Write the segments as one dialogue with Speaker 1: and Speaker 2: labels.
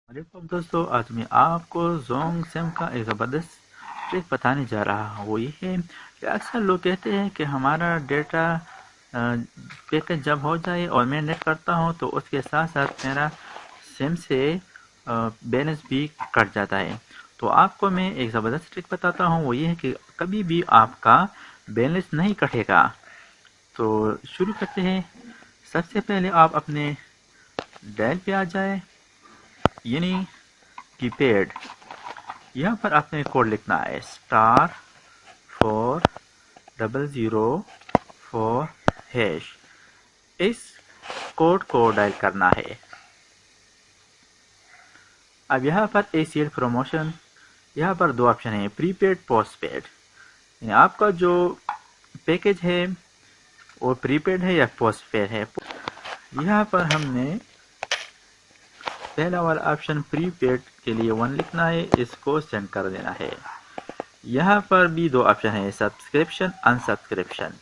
Speaker 1: वालेकुम दोस्तों, आज मैं आपको जोंग सिम का एक ज़बरदस्त ट्रिक बताने जा रहा हूँ। वो ये है कि अक्सर लोग कहते हैं कि हमारा डेटा पैकेज जब हो जाए और मैं नेट करता हूँ तो उसके साथ साथ मेरा सिम से बैलेंस भी कट जाता है। तो आपको मैं एक ज़बरदस्त ट्रिक बताता हूँ। वो ये है कि कभी भी आपका बैलेंस नहीं कटेगा। तो शुरू करते हैं। सबसे पहले आप अपने डायल पे आ जाए, यानी कीपैड। यहाँ पर आपने कोड लिखना है *4004#। इस कोड को डायल करना है। अब यहाँ पर ACL प्रमोशन, यहाँ पर दो ऑप्शन है, प्रीपेड पोस्टपेड। यानी आपका जो पैकेज है वो प्रीपेड है या पोस्टपेड है। यहाँ पर हमने पहला वाला ऑप्शन प्रीपेड के लिए 1 लिखना है, इसको सेंड कर देना है। यहाँ पर भी दो ऑप्शन है, सब्सक्रिप्शन अनसब्सक्रिप्शन।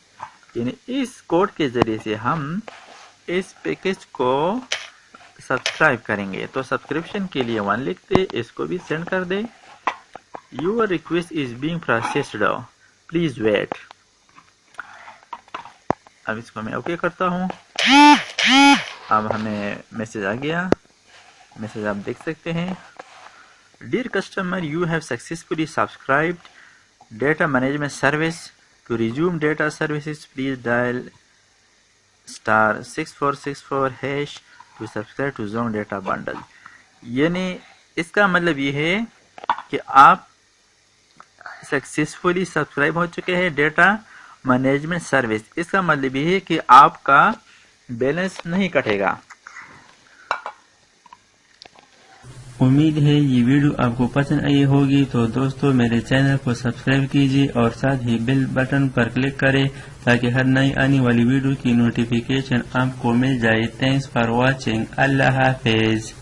Speaker 1: यानी इस कोड के जरिए से हम इस पैकेज को सब्सक्राइब करेंगे। तो सब्सक्रिप्शन के लिए 1 लिखते, इसको भी सेंड कर दे। Your request is being processed, please wait. अब इसको मैं ओके करता हूँ। अब हमें मैसेज आ गया। मैसेज आप देख सकते हैं, dear customer, you have successfully subscribed data management service. To resume data services please dial *6464# to subscribe to Zong data bundle. यानी इसका मतलब ये है कि आप सक्सेसफुली सब्सक्राइब हो चुके हैं डेटा मैनेजमेंट सर्विस। इसका मतलब ये है कि आपका बैलेंस नहीं कटेगा।
Speaker 2: उम्मीद है ये वीडियो आपको पसंद आई होगी। तो दोस्तों, मेरे चैनल को सब्सक्राइब कीजिए और साथ ही बेल बटन पर क्लिक करें ताकि हर नई आने वाली वीडियो की नोटिफिकेशन आपको मिल जाए। Thanks for watching. Allah Hafiz.